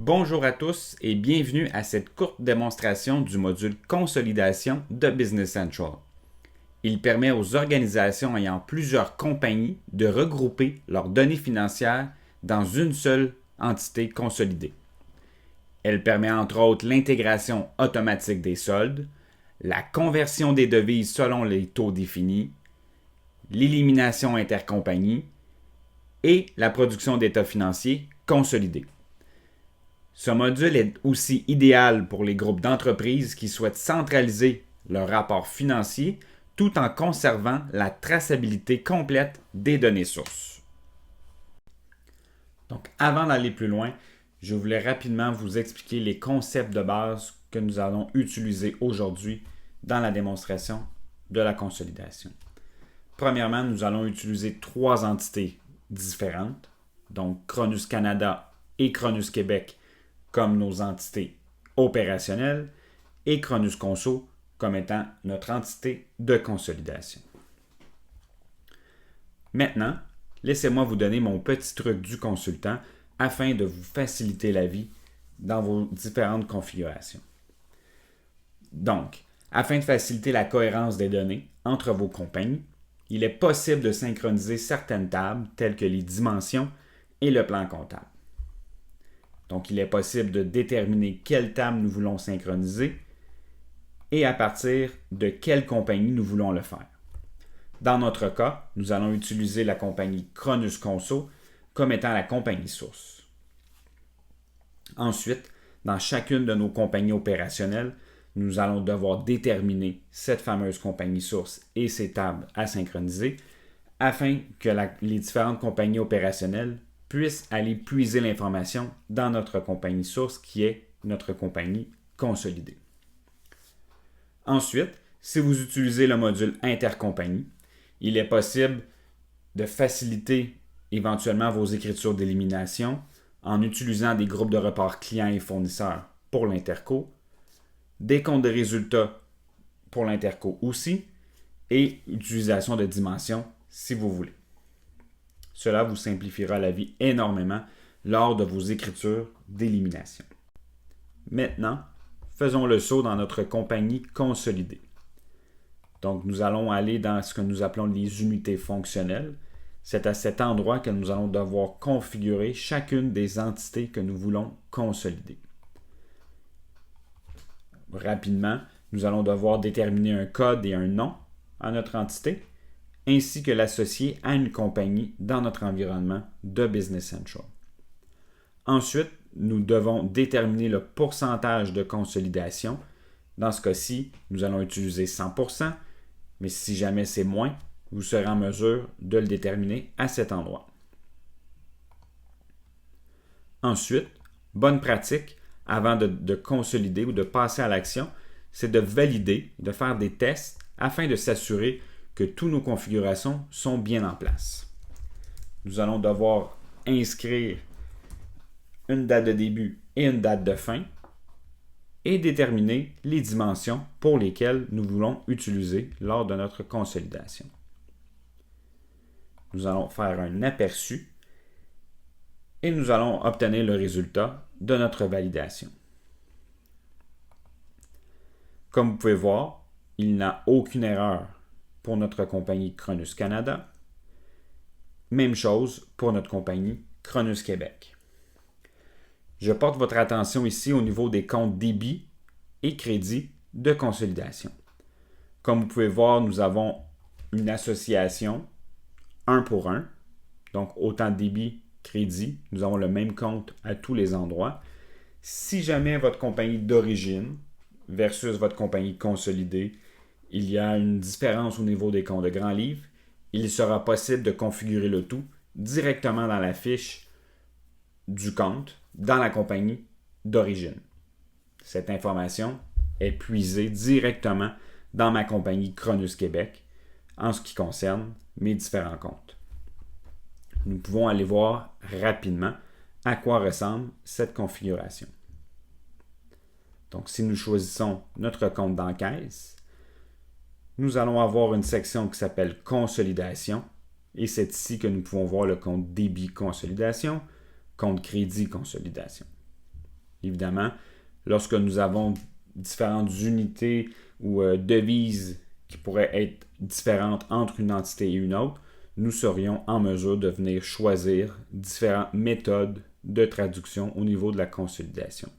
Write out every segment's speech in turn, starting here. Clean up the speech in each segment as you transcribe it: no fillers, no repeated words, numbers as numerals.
Bonjour à tous et bienvenue à cette courte démonstration du module Consolidation de Business Central. Il permet aux organisations ayant plusieurs compagnies de regrouper leurs données financières dans une seule entité consolidée. Elle permet entre autres l'intégration automatique des soldes, la conversion des devises selon les taux définis, l'élimination intercompagnie et la production d'états financiers consolidés. Ce module est aussi idéal pour les groupes d'entreprises qui souhaitent centraliser leur rapport financier tout en conservant la traçabilité complète des données sources. Donc, avant d'aller plus loin, je voulais rapidement vous expliquer les concepts de base que nous allons utiliser aujourd'hui dans la démonstration de la consolidation. Premièrement, nous allons utiliser trois entités différentes, donc Cronus Canada et Cronus Québec comme nos entités opérationnelles et Cronus Conso comme étant notre entité de consolidation. Maintenant, laissez-moi vous donner mon petit truc du consultant afin de vous faciliter la vie dans vos différentes configurations. Donc, afin de faciliter la cohérence des données entre vos compagnies, il est possible de synchroniser certaines tables telles que les dimensions et le plan comptable. Donc, il est possible de déterminer quelle table nous voulons synchroniser et à partir de quelle compagnie nous voulons le faire. Dans notre cas, nous allons utiliser la compagnie Cronus Conso comme étant la compagnie source. Ensuite, dans chacune de nos compagnies opérationnelles, nous allons devoir déterminer cette fameuse compagnie source et ses tables à synchroniser afin que les différentes compagnies opérationnelles puissent aller puiser l'information dans notre compagnie source qui est notre compagnie consolidée. Ensuite, si vous utilisez le module intercompagnie, il est possible de faciliter éventuellement vos écritures d'élimination en utilisant des groupes de report clients et fournisseurs pour l'interco, des comptes de résultats pour l'interco aussi, et utilisation de dimensions si vous voulez. Cela vous simplifiera la vie énormément lors de vos écritures d'élimination. Maintenant, faisons le saut dans notre compagnie consolidée. Donc, nous allons aller dans ce que nous appelons les unités fonctionnelles. C'est à cet endroit que nous allons devoir configurer chacune des entités que nous voulons consolider. Rapidement, nous allons devoir déterminer un code et un nom à notre entité, ainsi que l'associer à une compagnie dans notre environnement de Business Central. Ensuite, nous devons déterminer le pourcentage de consolidation. Dans ce cas-ci, nous allons utiliser 100%, mais si jamais c'est moins, vous serez en mesure de le déterminer à cet endroit. Ensuite, bonne pratique, avant de consolider ou de passer à l'action, c'est de valider, de faire des tests afin de s'assurer que toutes nos configurations sont bien en place. Nous allons devoir inscrire une date de début et une date de fin et déterminer les dimensions pour lesquelles nous voulons utiliser lors de notre consolidation. Nous allons faire un aperçu et nous allons obtenir le résultat de notre validation. Comme vous pouvez voir, il n'y a aucune erreur pour notre compagnie Cronus Canada. Même chose pour notre compagnie Cronus Québec. Je porte votre attention ici au niveau des comptes débit et crédit de consolidation. Comme vous pouvez voir, nous avons une association 1 pour 1. Donc, autant débit, crédit, nous avons le même compte à tous les endroits. Si jamais votre compagnie d'origine versus votre compagnie consolidée, il y a une différence au niveau des comptes de grand livre, il sera possible de configurer le tout directement dans la fiche du compte dans la compagnie d'origine. Cette information est puisée directement dans ma compagnie Cronus Québec en ce qui concerne mes différents comptes. Nous pouvons aller voir rapidement à quoi ressemble cette configuration. Donc, si nous choisissons notre compte d'encaisse, nous allons avoir une section qui s'appelle Consolidation et c'est ici que nous pouvons voir le compte débit consolidation, compte crédit consolidation. Évidemment, lorsque nous avons différentes unités ou devises qui pourraient être différentes entre une entité et une autre, nous serions en mesure de venir choisir différentes méthodes de traduction au niveau de la consolidation.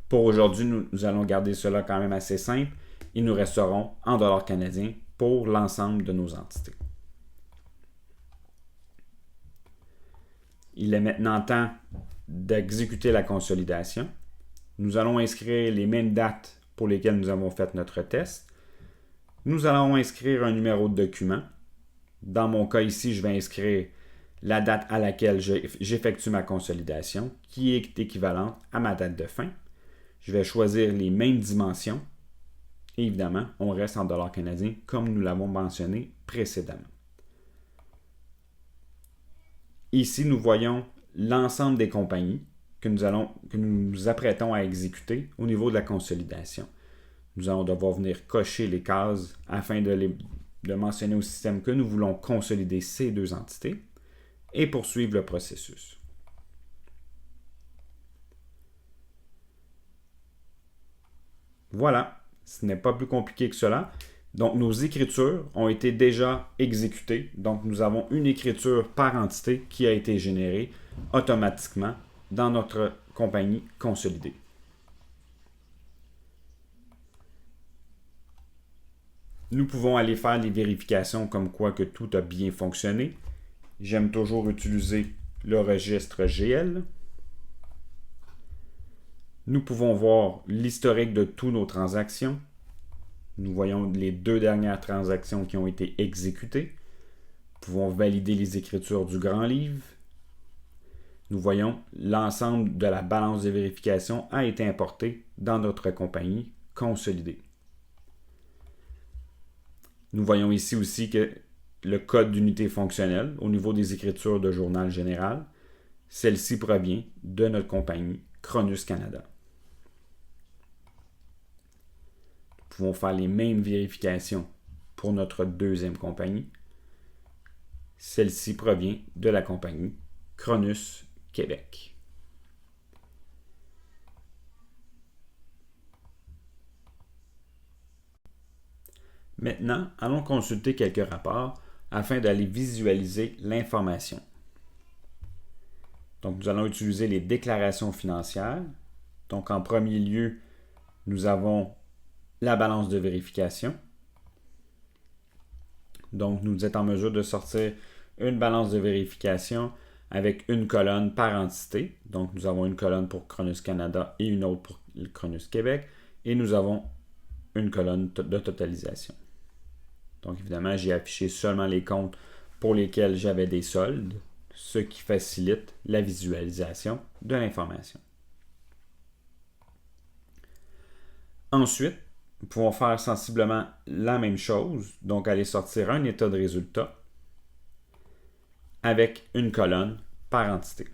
Pour aujourd'hui, nous allons garder cela quand même assez simple. Ils nous resteront en dollars canadiens pour l'ensemble de nos entités. Il est maintenant temps d'exécuter la consolidation. Nous allons inscrire les mêmes dates pour lesquelles nous avons fait notre test. Nous allons inscrire un numéro de document. Dans mon cas ici, je vais inscrire la date à laquelle j'effectue ma consolidation, qui est équivalente à ma date de fin. Je vais choisir les mêmes dimensions. Et évidemment, on reste en dollars canadiens comme nous l'avons mentionné précédemment. Ici, nous voyons l'ensemble des compagnies que nous nous apprêtons à exécuter au niveau de la consolidation. Nous allons devoir venir cocher les cases afin de mentionner au système que nous voulons consolider ces deux entités et poursuivre le processus. Voilà, ce n'est pas plus compliqué que cela. Donc, nos écritures ont été déjà exécutées. Donc, nous avons une écriture par entité qui a été générée automatiquement dans notre compagnie consolidée. Nous pouvons aller faire les vérifications comme quoi que tout a bien fonctionné. J'aime toujours utiliser le registre GL. Nous pouvons voir l'historique de toutes nos transactions. Nous voyons les 2 dernières transactions qui ont été exécutées. Nous pouvons valider les écritures du grand livre. Nous voyons l'ensemble de la balance de vérification a été importé dans notre compagnie consolidée. Nous voyons ici aussi que le code d'unité fonctionnelle au niveau des écritures de journal général, celle-ci provient de notre compagnie Cronus Canada. Nous pouvons faire les mêmes vérifications pour notre deuxième compagnie. Celle-ci provient de la compagnie Cronus Québec. Maintenant, allons consulter quelques rapports afin d'aller visualiser l'information. Donc, nous allons utiliser les déclarations financières. Donc, en premier lieu, nous avons la balance de vérification. Donc, nous êtes en mesure de sortir une balance de vérification avec une colonne par entité. Donc, nous avons une colonne pour Cronus Canada et une autre pour Cronus Québec. Et nous avons une colonne de totalisation. Donc, évidemment, j'ai affiché seulement les comptes pour lesquels j'avais des soldes, ce qui facilite la visualisation de l'information. Ensuite, nous pouvons faire sensiblement la même chose, donc aller sortir un état de résultat avec une colonne par entité.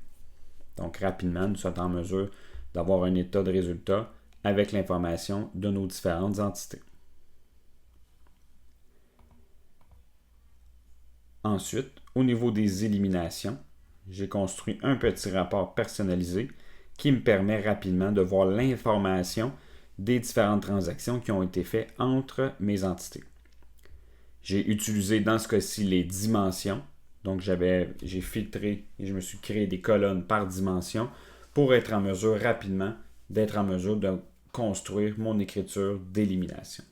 Donc, rapidement, nous sommes en mesure d'avoir un état de résultat avec l'information de nos différentes entités. Ensuite, au niveau des éliminations, j'ai construit un petit rapport personnalisé qui me permet rapidement de voir l'information des différentes transactions qui ont été faites entre mes entités. J'ai utilisé dans ce cas-ci les dimensions. Donc, j'ai filtré et je me suis créé des colonnes par dimension pour être en mesure rapidement d'être en mesure de construire mon écriture d'élimination.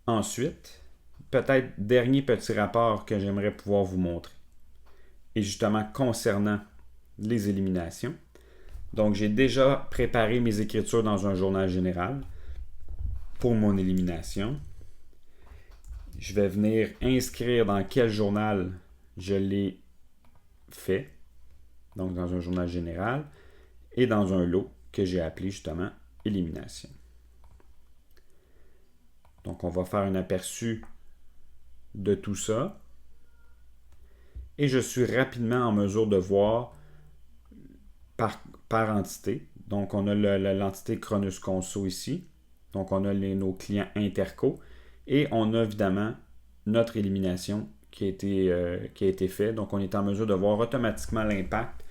Ensuite, peut-être dernier petit rapport que j'aimerais pouvoir vous montrer. Et justement concernant les éliminations. Donc, j'ai déjà préparé mes écritures dans un journal général pour mon élimination. Je vais venir inscrire dans quel journal je l'ai fait. Donc, dans un journal général et dans un lot que j'ai appelé justement élimination. Donc, on va faire un aperçu de tout ça. Et je suis rapidement en mesure de voir par entité. Donc, on a l'entité Cronus Conso ici. Donc, on a nos clients interco. Et on a évidemment notre élimination qui a été faite. Donc, on est en mesure de voir automatiquement l'impact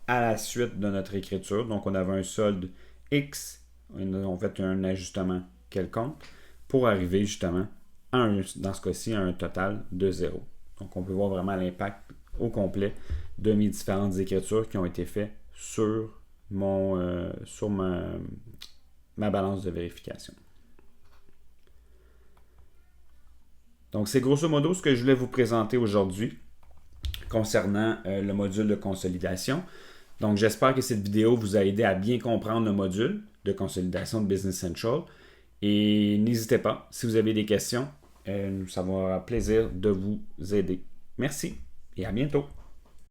à la suite de notre écriture. Donc, on avait un solde X, on fait un ajustement quelconque pour arriver justement dans ce cas-ci, à un total de 0. Donc, on peut voir vraiment l'impact au complet de mes différentes écritures qui ont été faites sur ma balance de vérification. Donc, c'est grosso modo ce que je voulais vous présenter aujourd'hui concernant le module de consolidation. Donc, j'espère que cette vidéo vous a aidé à bien comprendre le module de consolidation de Business Central. Et n'hésitez pas, si vous avez des questions, ça va me faire plaisir de vous aider. Merci et à bientôt.